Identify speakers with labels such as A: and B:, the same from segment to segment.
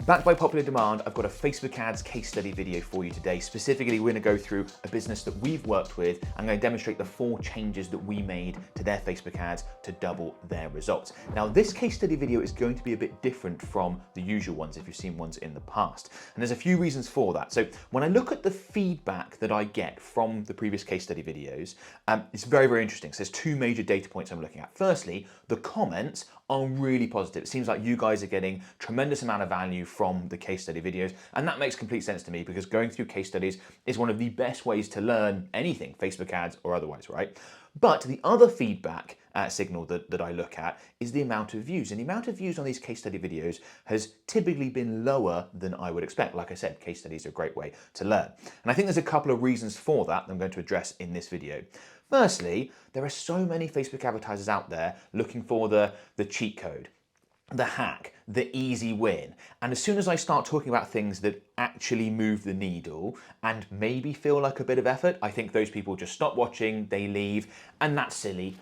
A: Backed by popular demand, I've got a Facebook ads case study video for you today. Specifically, we're going to go through a business that we've worked with. I'm going to demonstrate the 4 changes that we made to their Facebook ads to double their results. Now, this case study video is going to be a bit different from the usual ones if you've seen ones in the past. And there's a few reasons for that. So when I look at the feedback that I get from the previous case study videos, it's very, very interesting. So there's 2 major data points I'm looking at. Firstly, the comments are really positive. It seems like you guys are getting tremendous amount of value from the case study videos, and that makes complete sense to me because going through case studies is one of the best ways to learn anything, Facebook ads or otherwise, right? But the other feedback signal that I look at is the amount of views. And the amount of views on these case study videos has typically been lower than I would expect. Like I said, case studies are a great way to learn. And I think there's a couple of reasons for that I'm going to address in this video. Firstly, there are so many Facebook advertisers out there looking for the cheat code, the hack, the easy win. And as soon as I start talking about things that actually move the needle and maybe feel like a bit of effort, I think those people just stop watching, they leave, and that's silly.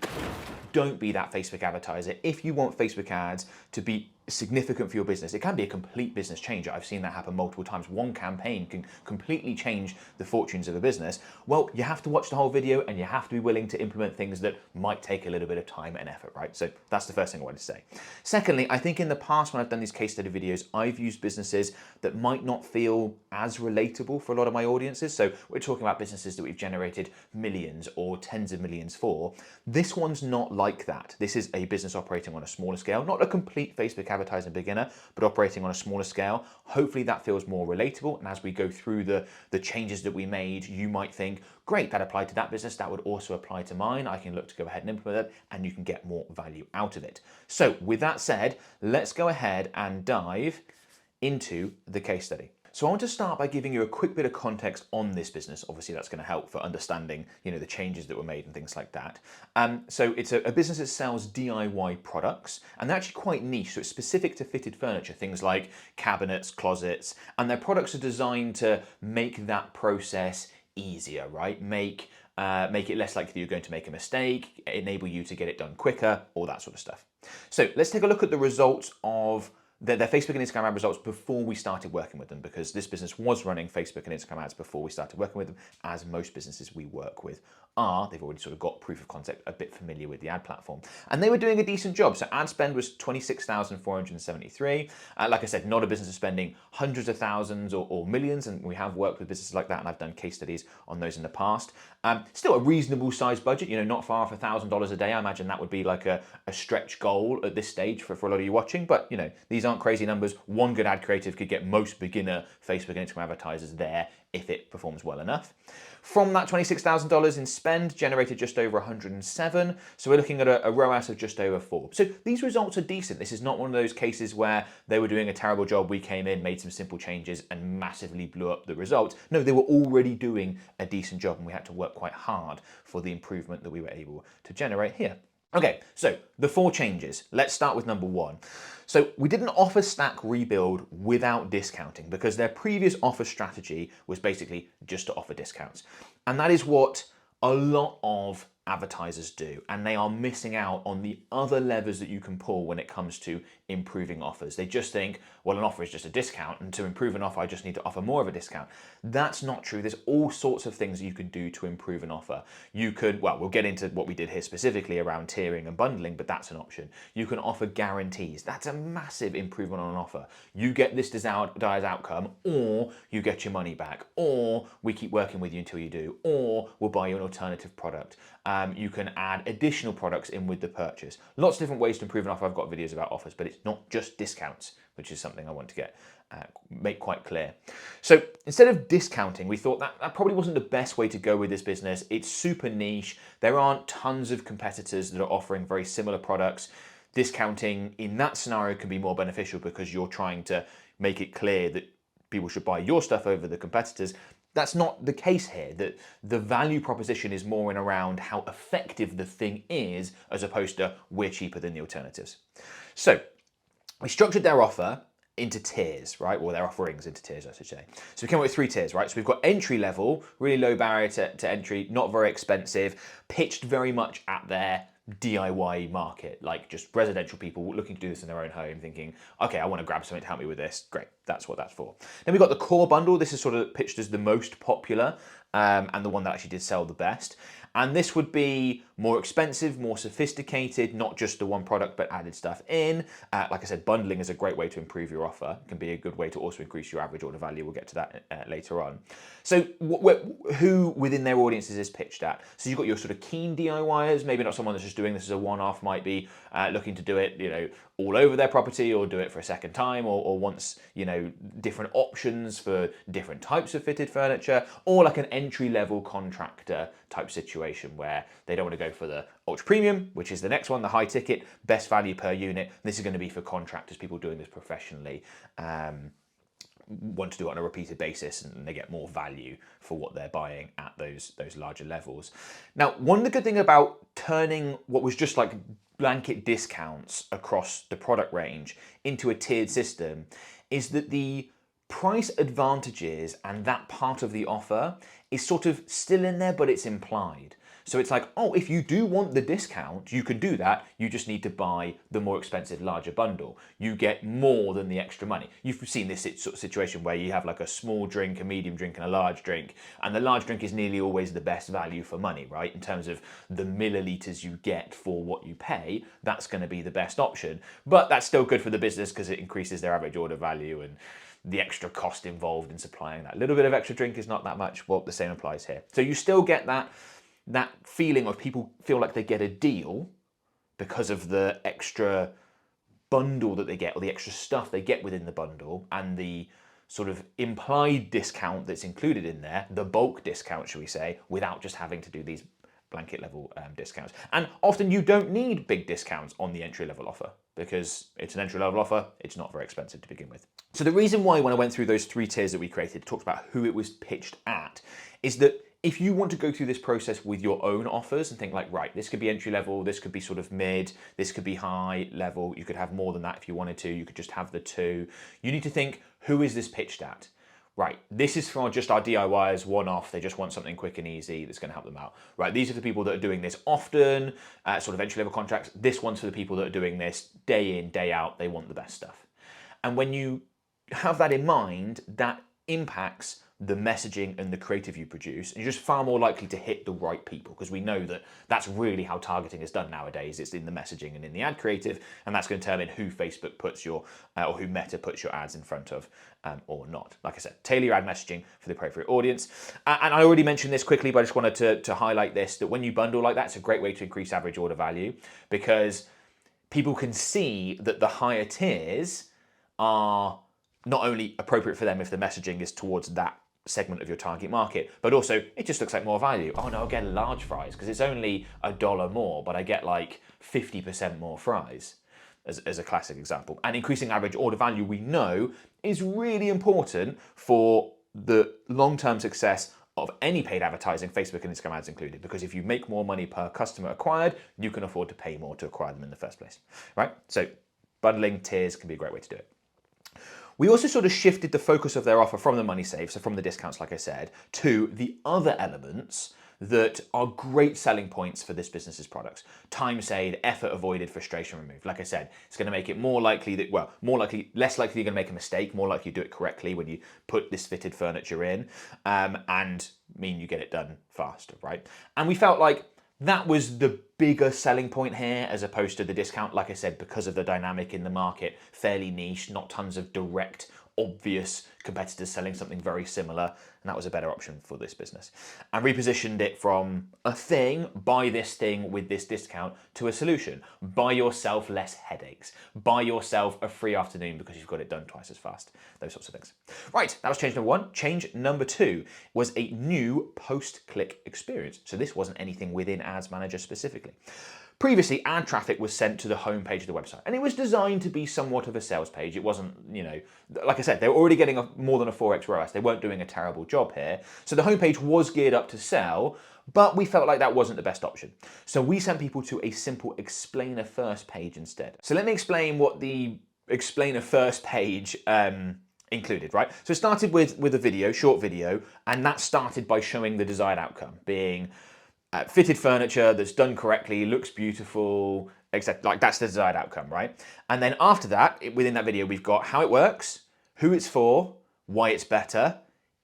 A: Don't be that Facebook advertiser. If you want Facebook ads to be significant for your business, it can be a complete business changer. I've seen that happen multiple times. One campaign can completely change the fortunes of a business. Well, you have to watch the whole video and you have to be willing to implement things that might take a little bit of time and effort, right? So that's the first thing I wanted to say. Secondly, I think in the past when I've done these case study videos, I've used businesses that might not feel as relatable for a lot of my audiences. So we're talking about businesses that we've generated millions or tens of millions for. This one's not like that. This is a business operating on a smaller scale, not a complete Facebook advertising beginner, but operating on a smaller scale. Hopefully that feels more relatable. And as we go through the changes that we made, you might think, great, that applied to that business. That would also apply to mine. I can look to go ahead and implement it and you can get more value out of it. So with that said, let's go ahead and dive into the case study. So I want to start by giving you a quick bit of context on this business. Obviously, that's going to help for understanding, the changes that were made and things like that. So it's a business that sells DIY products, and they're actually quite niche. So it's specific to fitted furniture, things like cabinets, closets, and their products are designed to make that process easier, right? Make it less likely you're going to make a mistake, enable you to get it done quicker, all that sort of stuff. So let's take a look at the results of their Facebook and Instagram ad results before we started working with them, because this business was running Facebook and Instagram ads before we started working with them, as most businesses we work with are. They've already sort of got proof of concept, a bit familiar with the ad platform. And they were doing a decent job. So ad spend was 26,473. Like I said, not a business of spending hundreds of thousands or millions, and we have worked with businesses like that, and I've done case studies on those in the past. Still a reasonable sized budget, not far off $1,000 a day. I imagine that would be like a stretch goal at this stage for a lot of you watching, but these aren't crazy numbers. One good ad creative could get most beginner Facebook and Instagram advertisers there if it performs well enough. From that $26,000 in spend, generated just over 107. So we're looking at a ROAS of just over 4. So these results are decent. This is not one of those cases where they were doing a terrible job. We came in, made some simple changes and massively blew up the results. No, they were already doing a decent job and we had to work quite hard for the improvement that we were able to generate here. Okay, so the 4 changes. Let's start with number 1. So we did an offer stack rebuild without discounting because their previous offer strategy was basically just to offer discounts. And that is what a lot of advertisers do, and they are missing out on the other levers that you can pull when it comes to improving offers. They just think, well, an offer is just a discount, and to improve an offer, I just need to offer more of a discount. That's not true. There's all sorts of things that you can do to improve an offer. You could, well, we'll get into what we did here specifically around tiering and bundling, but that's an option. You can offer guarantees. That's a massive improvement on an offer. You get this desired outcome, or you get your money back, or we keep working with you until you do, or we'll buy you an alternative product. You can add additional products in with the purchase. Lots of different ways to improve an offer. I've got videos about offers, but it's not just discounts, which is something I want to make quite clear. So instead of discounting, we thought that probably wasn't the best way to go with this business. It's super niche. There aren't tons of competitors that are offering very similar products. Discounting in that scenario can be more beneficial because you're trying to make it clear that people should buy your stuff over the competitors. That's not the case here. That the value proposition is more in around how effective the thing is, as opposed to we're cheaper than the alternatives. So we structured their offer into tiers, right? Well, their offerings into tiers, I should say. So we came up with 3 tiers, right? So we've got entry level, really low barrier to entry, not very expensive, pitched very much at their DIY market, like just residential people looking to do this in their own home, thinking, okay, I want to grab something to help me with this. Great. that's what that's for. Then we've got the core bundle. This is sort of pitched as the most popular and the one that actually did sell the best. And this would be more expensive, more sophisticated, not just the one product, but added stuff in. Like I said, bundling is a great way to improve your offer. It can be a good way to also increase your average order value. We'll get to that later on. So who within their audience is this pitched at? So you've got your sort of keen DIYers, maybe not someone that's just doing this as a one-off, might be looking to do it, all over their property or do it for a second time or wants, different options for different types of fitted furniture, or like an entry-level contractor type situation where they don't want to go for the ultra premium, which is the next one, the high ticket, best value per unit. This is going to be for contractors, people doing this professionally, want to do it on a repeated basis, and they get more value for what they're buying at those larger levels. Now, one of the good things about turning what was just like blanket discounts across the product range into a tiered system is that the price advantages and that part of the offer is sort of still in there, but it's implied. So it's like, oh, if you do want the discount, you can do that. You just need to buy the more expensive, larger bundle. You get more than the extra money. You've seen this sort of situation where you have like a small drink, a medium drink, and a large drink. And the large drink is nearly always the best value for money, right? In terms of the milliliters you get for what you pay, that's going to be the best option. But that's still good for the business because it increases their average order value, and the extra cost involved in supplying that little bit of extra drink is not that much. Well, the same applies here. So you still get that feeling of people feel like they get a deal because of the extra bundle that they get, or the extra stuff they get within the bundle, and the sort of implied discount that's included in there, the bulk discount, shall we say, without just having to do these blanket level discounts. And often you don't need big discounts on the entry level offer because it's an entry level offer, it's not very expensive to begin with. So the reason why, when I went through those 3 tiers that we created, talked about who it was pitched at, is that if you want to go through this process with your own offers and think like, right, this could be entry level, this could be sort of mid, this could be high level, you could have more than that if you wanted to, you could just have the 2. You need to think, who is this pitched at? Right, this is for just our DIYers, one-off, they just want something quick and easy that's going to help them out. Right, these are the people that are doing this often, sort of entry-level contracts. This one's for the people that are doing this day in, day out, they want the best stuff. And when you have that in mind, that impacts the messaging and the creative you produce, and you're just far more likely to hit the right people, because we know that that's really how targeting is done nowadays. It's in the messaging and in the ad creative, and that's going to determine who Facebook puts your, or who Meta puts your ads in front of, or not. Like I said, tailor your ad messaging for the appropriate audience. And I already mentioned this quickly, but I just wanted to highlight this, that when you bundle like that, it's a great way to increase average order value, because people can see that the higher tiers are not only appropriate for them if the messaging is towards that segment of your target market, but also it just looks like more value. Oh no, I'll get large fries because it's only $1 more, but I get like 50% more fries, as a classic example. And increasing average order value, we know, is really important for the long-term success of any paid advertising, Facebook and Instagram ads included, because if you make more money per customer acquired, you can afford to pay more to acquire them in the first place, right? So bundling tiers can be a great way to do it. We also sort of shifted the focus of their offer from the money save, so from the discounts, like I said, to the other elements that are great selling points for this business's products. Time saved, effort avoided, frustration removed. Like I said, it's going to make it more likely that, well, less likely you're going to make a mistake, more likely you do it correctly when you put this fitted furniture in, and mean you get it done faster, right? And we felt like that was the bigger selling point here, as opposed to the discount, like I said, because of the dynamic in the market, fairly niche, not tons of direct, obvious competitors selling something very similar, and that was a better option for this business. And repositioned it from a thing, buy this thing with this discount, to a solution. Buy yourself less headaches. Buy yourself a free afternoon because you've got it done twice as fast. Those sorts of things. Right, that was change number 1. Change number 2 was a new post-click experience. So this wasn't anything within Ads Manager specifically. Previously, ad traffic was sent to the homepage of the website, and it was designed to be somewhat of a sales page. It wasn't, like I said, they were already getting more than a 4x ROAS. They weren't doing a terrible job here. So the homepage was geared up to sell, but we felt like that wasn't the best option. So we sent people to a simple explainer first page instead. So let me explain what the explainer first page included, right? So it started with a video, short video, and that started by showing the desired outcome, being fitted furniture that's done correctly, looks beautiful, etc. Like that's the desired outcome, right? And then after that, within that video, we've got how it works, who it's for, why it's better,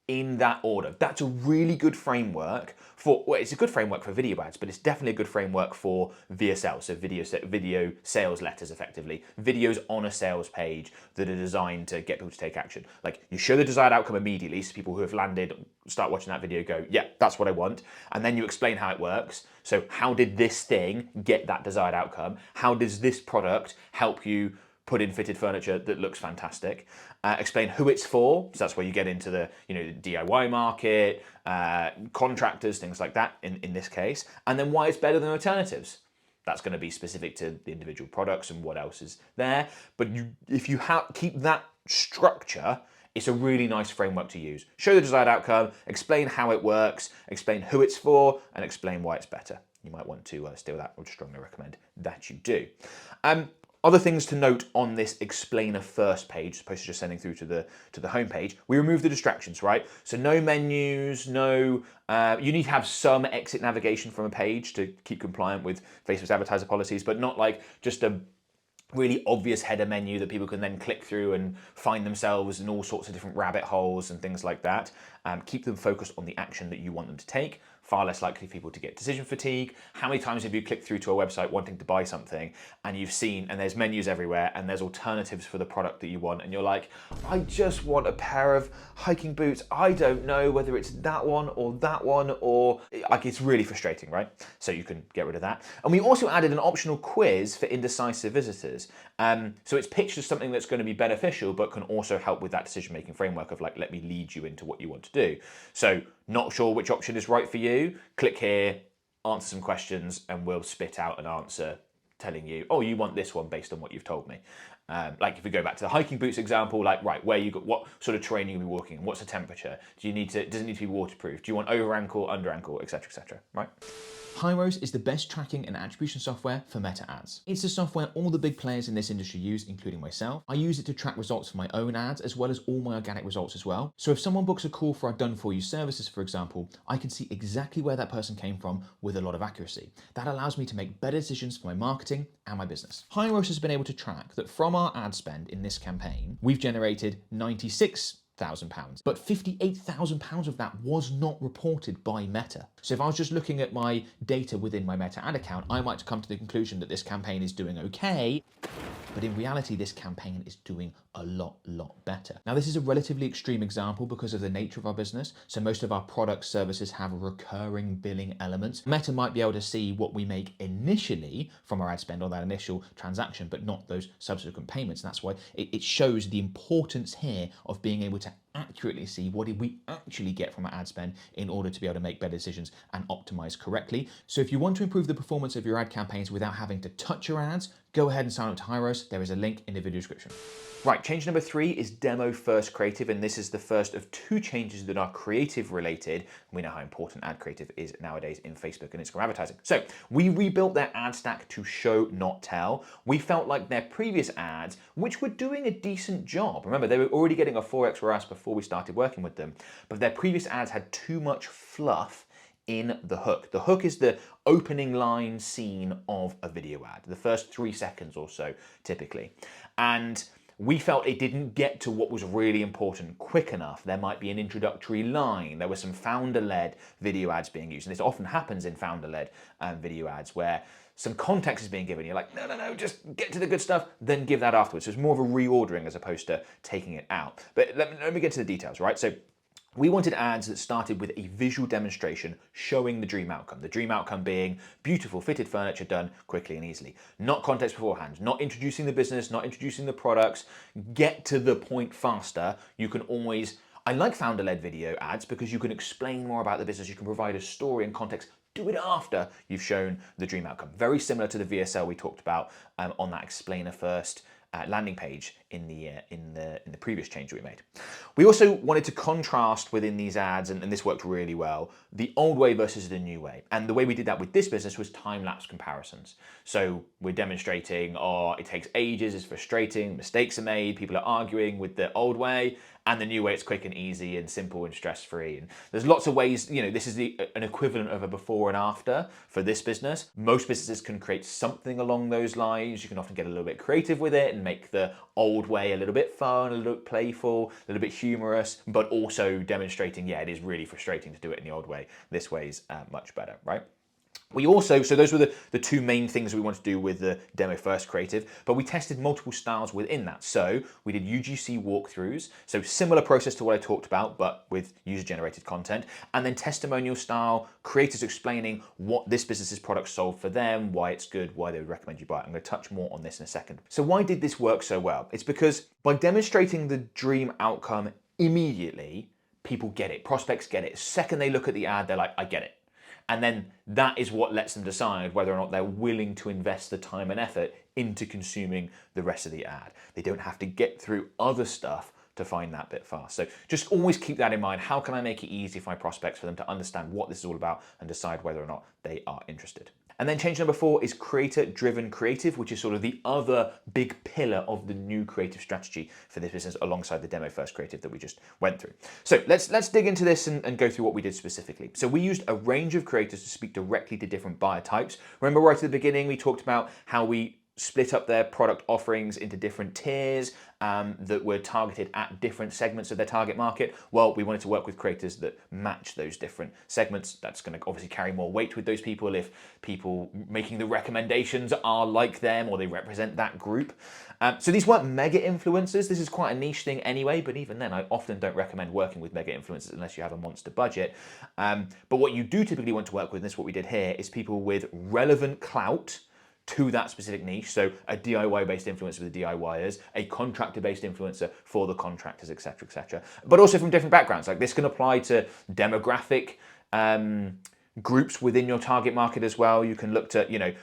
A: in that order. That's a really good framework for, well, it's a good framework for video ads, but it's definitely a good framework for VSL, so video sales letters, effectively. Videos on a sales page that are designed to get people to take action. Like, you show the desired outcome immediately, so people who have landed start watching that video go, yeah, that's what I want. And then you explain how it works. So how did this thing get that desired outcome? How does this product help you put in fitted furniture that looks fantastic? Explain who it's for, so that's where you get into the, the DIY market, contractors, things like that in this case, and then why it's better than alternatives. That's going to be specific to the individual products and what else is there. But if you keep that structure, it's a really nice framework to use. Show the desired outcome, explain how it works, explain who it's for, and explain why it's better. You might want to steal that. I would strongly recommend that you do. Other things to note on this explainer first page, as opposed to just sending through to the home page, we remove the distractions, right? So no menus, no, you need to have some exit navigation from a page to keep compliant with Facebook's advertiser policies, but not like just a really obvious header menu that people can then click through and find themselves in all sorts of different rabbit holes and things like that. Keep them focused on the action that you want them to take. Far less likely for people to get decision fatigue. How many times have you clicked through to a website wanting to buy something and you've seen, and there's menus everywhere and there's alternatives for the product that you want, and you're like, I just want a pair of hiking boots. I don't know whether it's that one, or like, it's really frustrating, right? So you can get rid of that. And we also added an optional quiz for indecisive visitors. So it's pitched as something that's going to be beneficial, but can also help with that decision-making framework of like, let me lead you into what you want to do. So not sure which option is right for you? Click here, answer some questions, and we'll spit out an answer telling you, oh, you want this one based on what you've told me. Like if we go back to the hiking boots example, like, right, what sort of terrain you'll be walking in? What's the temperature? Does it need to be waterproof? Do you want over ankle, under ankle, etc., right? Hyros is the best tracking and attribution software for meta ads. It's the software all the big players in this industry use, including myself. I use it to track results for my own ads, as well as all my organic results as well. So if someone books a call for our done-for-you services, for example, I can see exactly where that person came from with a lot of accuracy. That allows me to make better decisions for my marketing and my business. Hyros has been able to track that from our ad spend in this campaign, we've generated £96,000, but £58,000 of that was not reported by Meta. So if I was just looking at my data within my Meta ad account, I might come to the conclusion that this campaign is doing okay, but in reality, this campaign is doing a lot better. Now, this is a relatively extreme example because of the nature of our business. So most of our product services have recurring billing elements. Meta might be able to see what we make initially from our ad spend on that initial transaction, but not those subsequent payments. And that's why it shows the importance here of being able to accurately see what did we actually get from our ad spend in order to be able to make better decisions and optimize correctly. So if you want to improve the performance of your ad campaigns without having to touch your ads, go ahead and sign up to Hyros. There is a link in the video description. Right, change number 3 is demo first creative, and this is the first of 2 changes that are creative related. We know how important ad creative is nowadays in Facebook and Instagram advertising. So we rebuilt their ad stack to show, not tell. We felt like their previous ads, which were doing a decent job. Remember, they were already getting a 4x ROAS before we started working with them, but their previous ads had too much fluff in the hook. The hook is the opening line scene of a video ad, the first 3 seconds or so, typically. And we felt it didn't get to what was really important quick enough. There might be an introductory line. There were some founder-led video ads being used. And this often happens in founder-led video ads where some context is being given. You're like, no, just get to the good stuff, then give that afterwards. So it's more of a reordering as opposed to taking it out. But let me get to the details, right? So we wanted ads that started with a visual demonstration showing the dream outcome. The dream outcome being beautiful fitted furniture done quickly and easily. Not context beforehand, not introducing the business, not introducing the products. Get to the point faster. You can always, I like founder-led video ads because you can explain more about the business. You can provide a story and context. Do it after you've shown the dream outcome. Very similar to the VSL we talked about on that explainer first landing page in the previous change that we made. We also wanted to contrast within these ads, and this worked really well, the old way versus the new way. And the way we did that with this business was time-lapse comparisons. So we're demonstrating, it takes ages, it's frustrating, mistakes are made, people are arguing with the old way, and the new way it's quick and easy and simple and stress-free. And there's lots of ways, this is an equivalent of a before and after for this business. Most businesses can create something along those lines. You can often get a little bit creative with it and make the old way a little bit fun, a little bit playful, a little bit humorous, but also demonstrating, yeah, it is really frustrating to do it in the old way. This way's much better, right? We also, so those were the two main things we wanted to do with the demo first creative, but we tested multiple styles within that. So we did UGC walkthroughs, so similar process to what I talked about, but with user generated content, and then testimonial style, creators explaining what this business's product solved for them, why it's good, why they would recommend you buy it. I'm going to touch more on this in a second. So why did this work so well? It's because by demonstrating the dream outcome immediately, people get it, prospects get it. The second they look at the ad, they're like, I get it. And then that is what lets them decide whether or not they're willing to invest the time and effort into consuming the rest of the ad. They don't have to get through other stuff to find that bit fast. So just always keep that in mind. How can I make it easy for my prospects for them to understand what this is all about and decide whether or not they are interested? And then change number 4 is creator-driven creative, which is sort of the other big pillar of the new creative strategy for this business alongside the demo first creative that we just went through. So let's dig into this and go through what we did specifically. So we used a range of creators to speak directly to different buyer types. Remember right at the beginning, we talked about how we split up their product offerings into different tiers that were targeted at different segments of their target market. Well, we wanted to work with creators that match those different segments. That's going to obviously carry more weight with those people if people making the recommendations are like them or they represent that group. So these weren't mega influencers. This is quite a niche thing anyway, but even then I often don't recommend working with mega influencers unless you have a monster budget. But what you do typically want to work with, and this is what we did here, is people with relevant clout to that specific niche. So a DIY-based influencer for the DIYers, a contractor-based influencer for the contractors, etc., etc. But also from different backgrounds. Like this can apply to demographic groups within your target market as well. You can look to,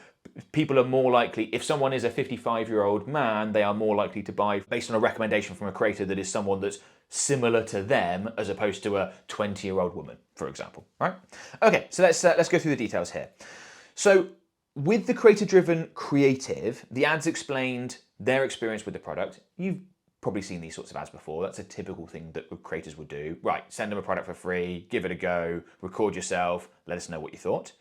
A: people are more likely, if someone is a 55-year-old man, they are more likely to buy based on a recommendation from a creator that is someone that's similar to them as opposed to a 20-year-old woman, for example, right? Okay, so let's go through the details here. So with the creator-driven creative, the ads explained their experience with the product. You've probably seen these sorts of ads before. That's a typical thing that creators would do. Right, send them a product for free, give it a go, record yourself, let us know what you thought.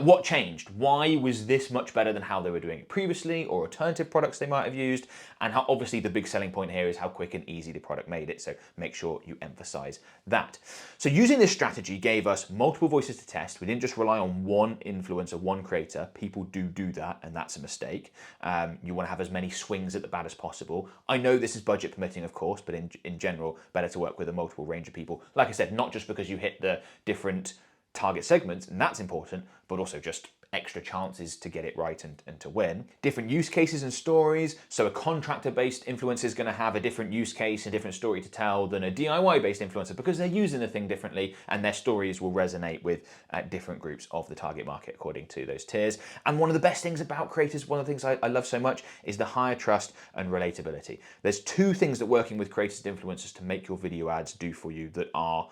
A: What changed? Why was this much better than how they were doing it previously, or alternative products they might have used? And how obviously the big selling point here is how quick and easy the product made it, so make sure you emphasize that. So using this strategy gave us multiple voices to test. We didn't just rely on one influencer, one creator. People do that, and that's a mistake. You want to have as many swings at the bat as possible. I know this is budget permitting, of course, but in general, better to work with a multiple range of people. Like I said, not just because you hit the different target segments, and that's important, but also just extra chances to get it right and to win. Different use cases and stories. So a contractor-based influencer is going to have a different use case, a different story to tell than a DIY-based influencer because they're using the thing differently and their stories will resonate with different groups of the target market according to those tiers. And one of the best things about creators, one of the things I love so much is the higher trust and relatability. There's two things that working with creators and influencers to make your video ads do for you that are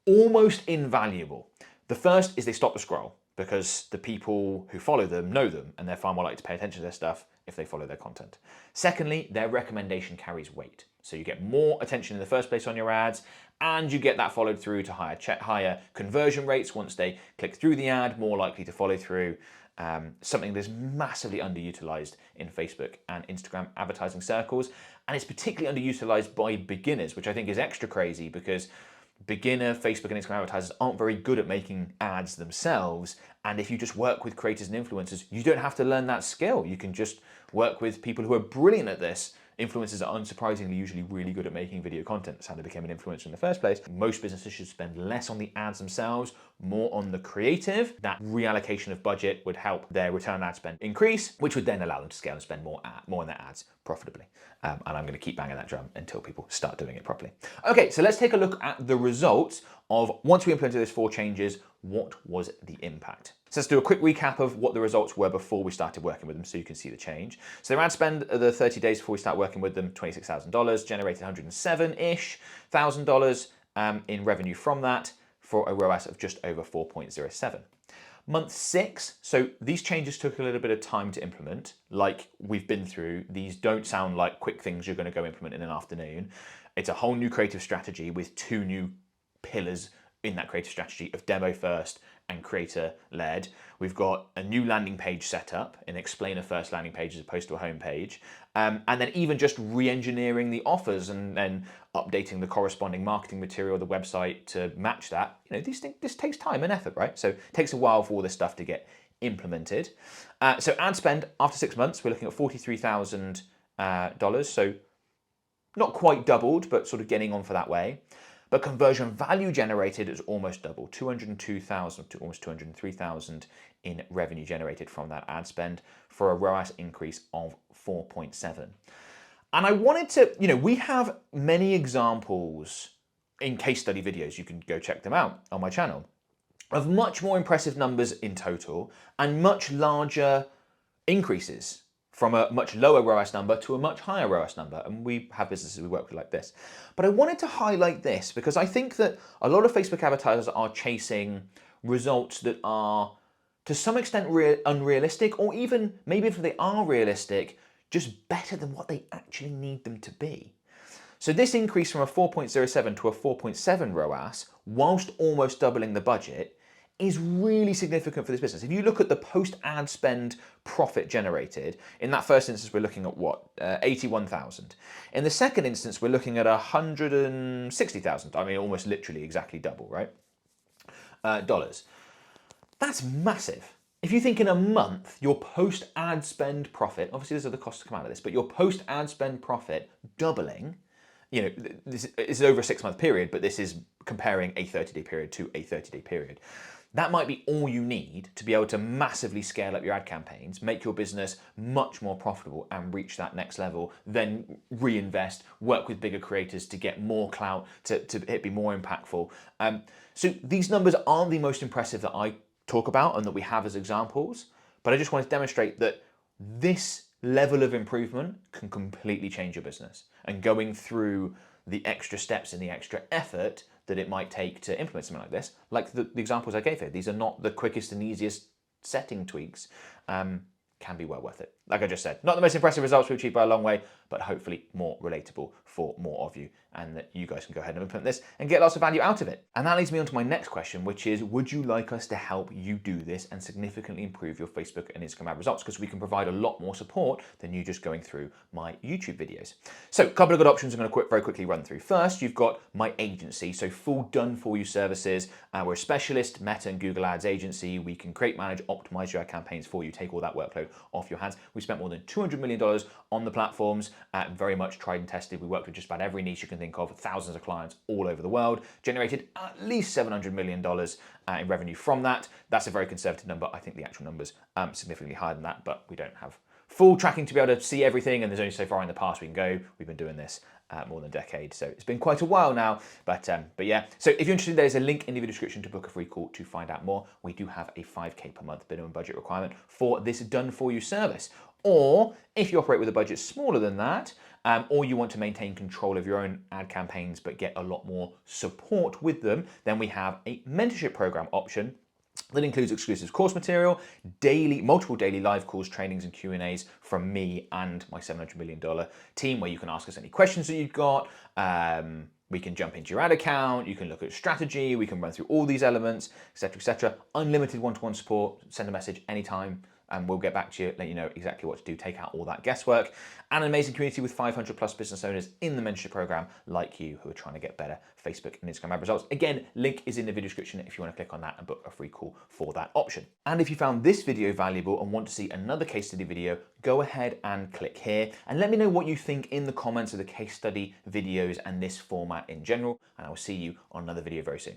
A: almost invaluable. The first is they stop the scroll, because the people who follow them know them and they're far more likely to pay attention to their stuff if they follow their content. Secondly, their recommendation carries weight. So you get more attention in the first place on your ads and you get that followed through to higher conversion rates once they click through the ad, more likely to follow through. Something that's massively underutilized in Facebook and Instagram advertising circles. And it's particularly underutilized by beginners, which I think is extra crazy because beginner Facebook and Instagram advertisers aren't very good at making ads themselves. And if you just work with creators and influencers, you don't have to learn that skill. You can just work with people who are brilliant at this. Influencers are unsurprisingly usually really good at making video content. That's how they became an influencer in the first place. Most businesses should spend less on the ads themselves, more on the creative. That reallocation of budget would help their return on ad spend increase, which would then allow them to scale and spend more on their ads profitably. And I'm going to keep banging that drum until people start doing it properly. Okay, so let's take a look at the results of once we implemented those 4 changes, what was the impact? So let's do a quick recap of what the results were before we started working with them so you can see the change. So their ad spend, the 30 days before we start working with them, $26,000, generated $107-ish thousand in revenue from that for a ROAS of just over 4.07. Month 6, so these changes took a little bit of time to implement, like we've been through. These don't sound like quick things you're going to go implement in an afternoon. It's a whole new creative strategy with two new pillars in that creative strategy of demo first and creator led. We've got a new landing page set up, an explainer first landing page as opposed to a home page. And then even just re-engineering the offers and then updating the corresponding marketing material, the website to match that. You know, this takes time and effort, right? So it takes a while for all this stuff to get implemented. So ad spend after 6 months, we're looking at $43,000. So not quite doubled, but sort of getting on for that way. But conversion value generated is almost double, 202,000 to almost 203,000 in revenue generated from that ad spend for a ROAS increase of 4.7. And I wanted to, we have many examples in case study videos, you can go check them out on my channel, of much more impressive numbers in total and much larger increases from a much lower ROAS number to a much higher ROAS number. And we have businesses we work with like this. But I wanted to highlight this because I think that a lot of Facebook advertisers are chasing results that are to some extent unrealistic, or even maybe if they are realistic, just better than what they actually need them to be. So this increase from a 4.07 to a 4.7 ROAS, whilst almost doubling the budget, is really significant for this business. If you look at the post-ad spend profit generated, in that first instance, we're looking at what? 81,000. In the second instance, we're looking at 160,000. I mean, almost literally exactly double, right? Dollars. That's massive. If you think in a month, your post-ad spend profit, obviously there's other costs to come out of this, but your post-ad spend profit doubling, this is over a 6-month period, but this is comparing a 30-day period to a 30-day period. That might be all you need to be able to massively scale up your ad campaigns, make your business much more profitable and reach that next level, then reinvest, work with bigger creators to get more clout, to be more impactful. So these numbers aren't the most impressive that I talk about and that we have as examples, but I just want to demonstrate that this level of improvement can completely change your business. And going through the extra steps and the extra effort that it might take to implement something like this, like the examples I gave here, these are not the quickest and easiest setting tweaks, can be well worth it. Like I just said, not the most impressive results we've achieved by a long way, but hopefully more relatable for more of you, and that you guys can go ahead and implement this and get lots of value out of it. And that leads me on to my next question, which is, would you like us to help you do this and significantly improve your Facebook and Instagram ad results? Because we can provide a lot more support than you just going through my YouTube videos. So a couple of good options I'm going to very quickly run through. First, you've got my agency, so full done for you services. We're a specialist Meta and Google Ads agency. We can create, manage, optimize your ad campaigns for you, take all that workload off your hands. We spent more than $200 million on the platforms, very much tried and tested. We worked with just about every niche you can think of, thousands of clients all over the world, generated at least $700 million in revenue from that. That's a very conservative number. I think the actual number's significantly higher than that, but we don't have full tracking to be able to see everything, and there's only so far in the past we can go. We've been doing this more than a decade, so it's been quite a while now, but yeah. So if you're interested, there's a link in the video description to book a free call to find out more. We do have a 5K per month minimum budget requirement for this done for you service. Or if you operate with a budget smaller than that, or you want to maintain control of your own ad campaigns but get a lot more support with them, then we have a mentorship program option that includes exclusive course material, multiple daily live calls, trainings and Q&As from me and my $700 million team, where you can ask us any questions that you've got. We can jump into your ad account, you can look at strategy, we can run through all these elements, etc., etc. Unlimited one-to-one support, send a message anytime, and we'll get back to you, let you know exactly what to do, take out all that guesswork. And an amazing community with 500 plus business owners in the mentorship program like you who are trying to get better Facebook and Instagram ad results. Again, link is in the video description if you want to click on that and book a free call for that option. And if you found this video valuable and want to see another case study video, go ahead and click here and let me know what you think in the comments of the case study videos and this format in general. And I will see you on another video very soon.